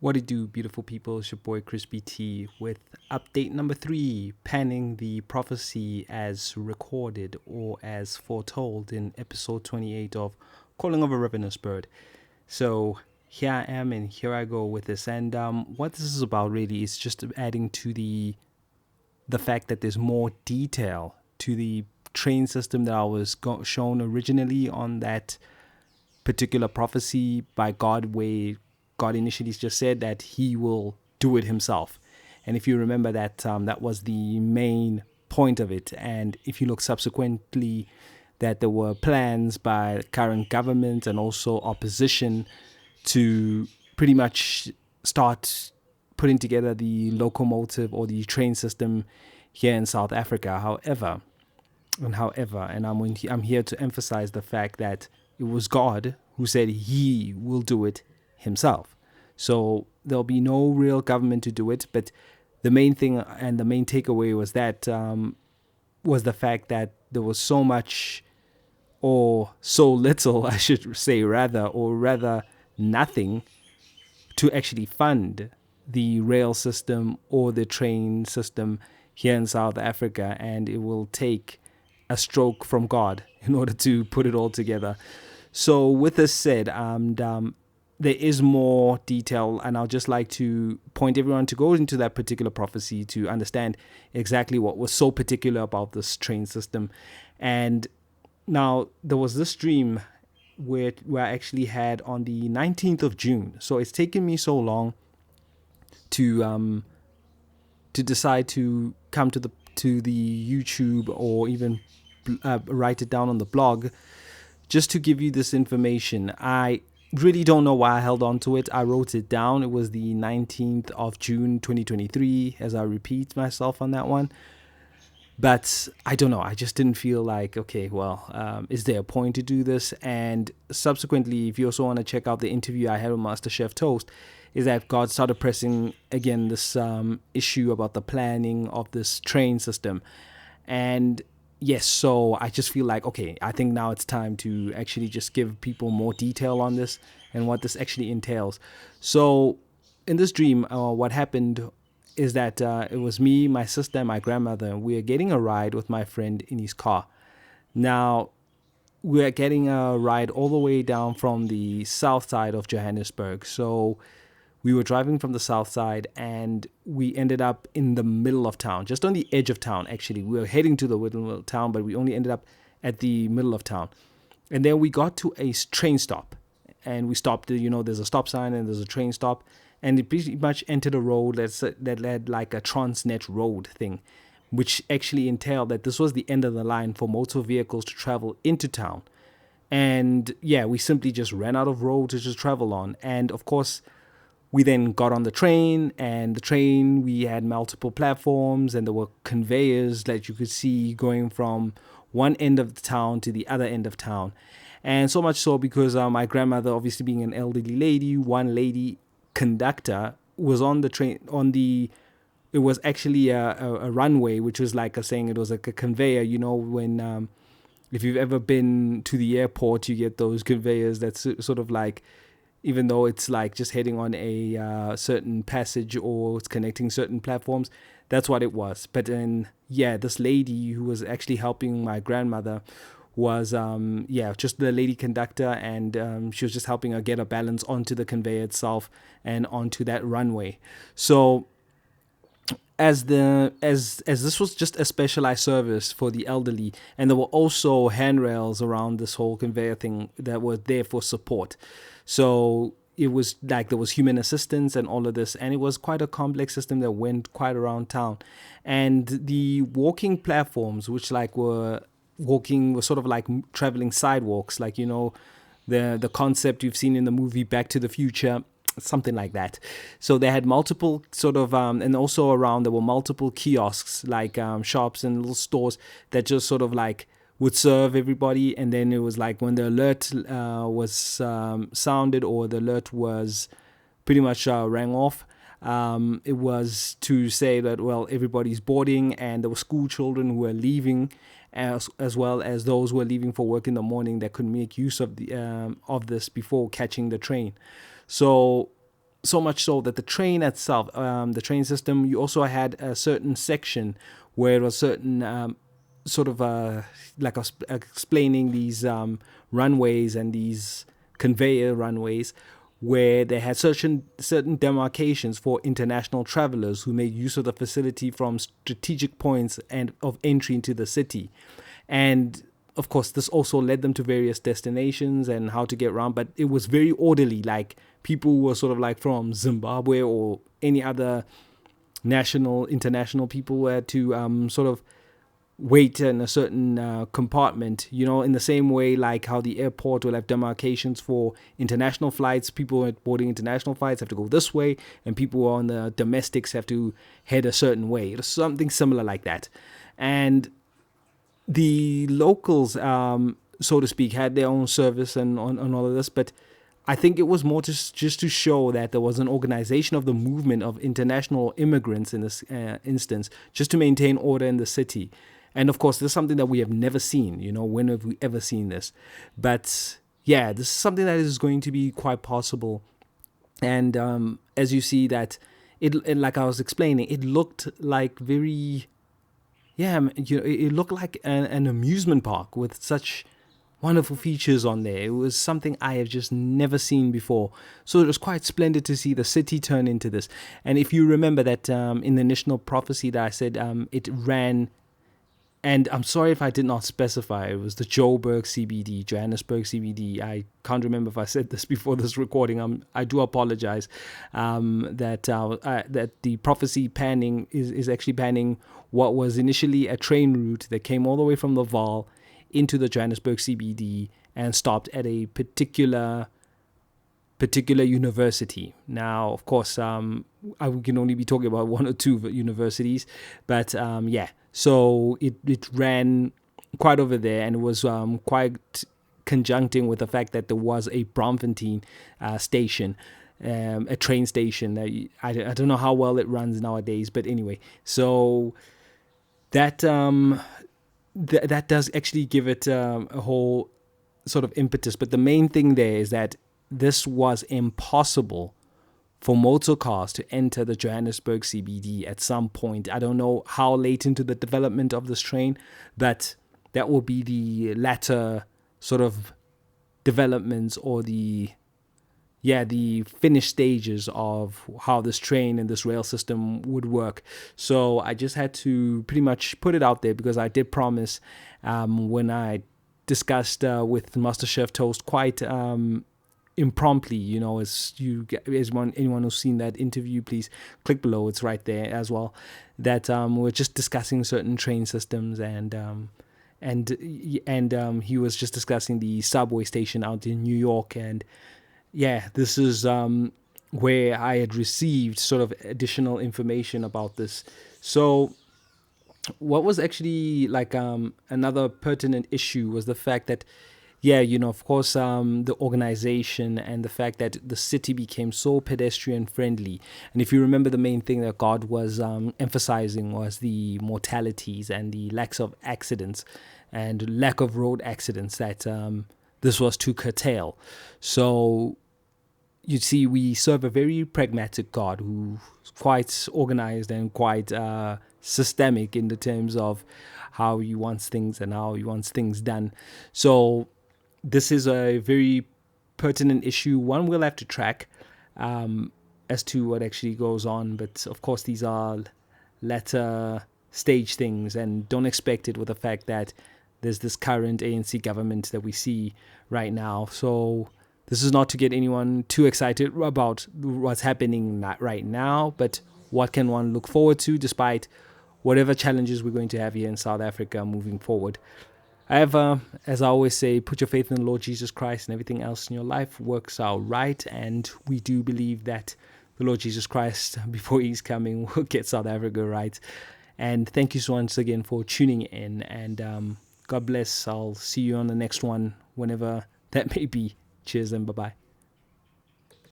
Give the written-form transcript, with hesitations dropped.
What it do, beautiful people? It's your boy Crispy T with update number 3, panning the prophecy as recorded or as foretold in episode 28 of Calling of a Ravenous Bird. So here I am and here I go with this. And what this is about really is just adding to the fact that there's more detail to the train system that I was shown originally on that particular prophecy by God, where God initially just said that he will do it himself. And if you remember that, that was the main point of it. And if you look subsequently, that there were plans by current government and also opposition to pretty much start putting together the locomotive or the train system here in South Africa. However, and I'm here to emphasize the fact that it was God who said he will do it himself. So there'll be no real government to do it. But the main thing and the main takeaway was that was the fact that there was so much, or so little, I should say, rather nothing to actually fund the rail system or the train system here in South Africa. And it will take a stroke from God in order to put it all together. So with this said, there is more detail, and I'll just like to point everyone to go into that particular prophecy to understand exactly what was so particular about this train system. And now there was this dream where I actually had on the 19th of June. So it's taken me so long to decide to come to the YouTube or even write it down on the blog, just to give you this information. I really don't know why I held on to it. I wrote it down. It was the 19th of June 2023, as I repeat myself on that one. But I don't know. I just didn't feel like, okay, well, is there a point to do this? And subsequently, if you also want to check out the interview I had with Master Chef Toast, is that God started pressing again this issue about the planning of this train system. And yes, so I just feel like, okay, I think now it's time to actually just give people more detail on this and what this actually entails. So in this dream, what happened is that it was me, my sister, and my grandmother, and we were getting a ride with my friend in his car. Now, we are getting a ride all the way down from the south side of Johannesburg. So we were driving from the south side and we ended up in the middle of town, just on the edge of town, actually. We were heading to the middle of town, but we only ended up at the middle of town. And then we got to a train stop and we stopped. There's a stop sign and there's a train stop. And it pretty much entered a road that led like a Transnet road thing, which actually entailed that this was the end of the line for motor vehicles to travel into town. And yeah, we simply just ran out of road to just travel on. And of course, we then got on the train, and the train, we had multiple platforms, and there were conveyors that you could see going from one end of the town to the other end of town. And so much so because my grandmother, obviously being an elderly lady, one lady conductor was on the train, it was actually a runway, which was like a saying, it was like a conveyor, when if you've ever been to the airport, you get those conveyors that's sort of like, even though it's like just heading on a certain passage or it's connecting certain platforms, that's what it was. But then, yeah, this lady who was actually helping my grandmother was, just the lady conductor, and she was just helping her get a balance onto the conveyor itself and onto that runway. So as this was just a specialized service for the elderly, and there were also handrails around this whole conveyor thing that were there for support. So it was like there was human assistance and all of this, and it was quite a complex system that went quite around town. And the walking platforms, which were sort of like traveling sidewalks, like the concept you've seen in the movie Back to the Future, something like that. So they had multiple sort of and also around there were multiple kiosks, like shops and little stores that just sort of like would serve everybody. And then it was like when the alert was sounded, or the alert was pretty much rang off, it was to say that, well, everybody's boarding, and there were school children who were leaving, as well as those who were leaving for work in the morning that could make use of this before catching the train. So so much so that the train itself, the train system, you also had a certain section where it was certain sort of like I was explaining these runways and these conveyor runways where they had certain demarcations for international travelers who made use of the facility from strategic points and of entry into the city. And of course, this also led them to various destinations and how to get around, but it was very orderly. Like people were sort of like from Zimbabwe or any other international people were to sort of wait in a certain compartment, in the same way like how the airport will have demarcations for international flights. People boarding international flights have to go this way, and people on the domestics have to head a certain way. It's something similar like that. And the locals, so to speak, had their own service and on all of this, but I think it was more just to show that there was an organization of the movement of international immigrants in this instance, just to maintain order in the city. And of course, this is something that we have never seen. When have we ever seen this? But yeah, this is something that is going to be quite possible. And as you see that, it like I was explaining, it looked like very, it looked like an amusement park with such wonderful features on there. It was something I have just never seen before. So it was quite splendid to see the city turn into this. And if you remember that in the initial prophecy that I said it ran, and I'm sorry if I did not specify, it was the Joburg CBD, Johannesburg CBD. I can't remember if I said this before this recording. I do apologize that the prophecy panning is actually panning what was initially a train route that came all the way from the Vaal into the Johannesburg CBD and stopped at a particular university. Now, of course, I can only be talking about one or two universities, but so it ran quite over there, and it was quite conjuncting with the fact that there was a Braamfontein station, a train station. I don't know how well it runs nowadays, but anyway, so that that does actually give it a whole sort of impetus. But the main thing there is that this was impossible for motor cars to enter the Johannesburg CBD at some point. I don't know how late into the development of this train, but that will be the latter sort of developments, or the finished stages of how this train and this rail system would work. So I just had to pretty much put it out there, because I did promise when I discussed with MasterChef Toast quite impromptly, anyone who's seen that interview, please click below, it's right there as well, that we're just discussing certain train systems, and he was just discussing the subway station out in New York. And this is where I had received sort of additional information about this. So what was actually like another pertinent issue was the fact that, of course, the organization and the fact that the city became so pedestrian friendly. And if you remember, the main thing that God was emphasizing was the mortalities and the lack of accidents and lack of road accidents that this was to curtail. So you see, we serve a very pragmatic God who's quite organized and quite systemic in the terms of how he wants things and how he wants things done. So this is a very pertinent issue. One we'll have to track as to what actually goes on. But of course, these are latter stage things, and don't expect it with the fact that there's this current ANC government that we see right now. So this is not to get anyone too excited about what's happening right now, but what can one look forward to despite whatever challenges we're going to have here in South Africa moving forward. However, as I always say, put your faith in the Lord Jesus Christ, and everything else in your life works out right. And we do believe that the Lord Jesus Christ, before he's coming, will get South Africa right. And thank you so once again for tuning in, and God bless. I'll see you on the next one, whenever that may be. Cheers and bye-bye.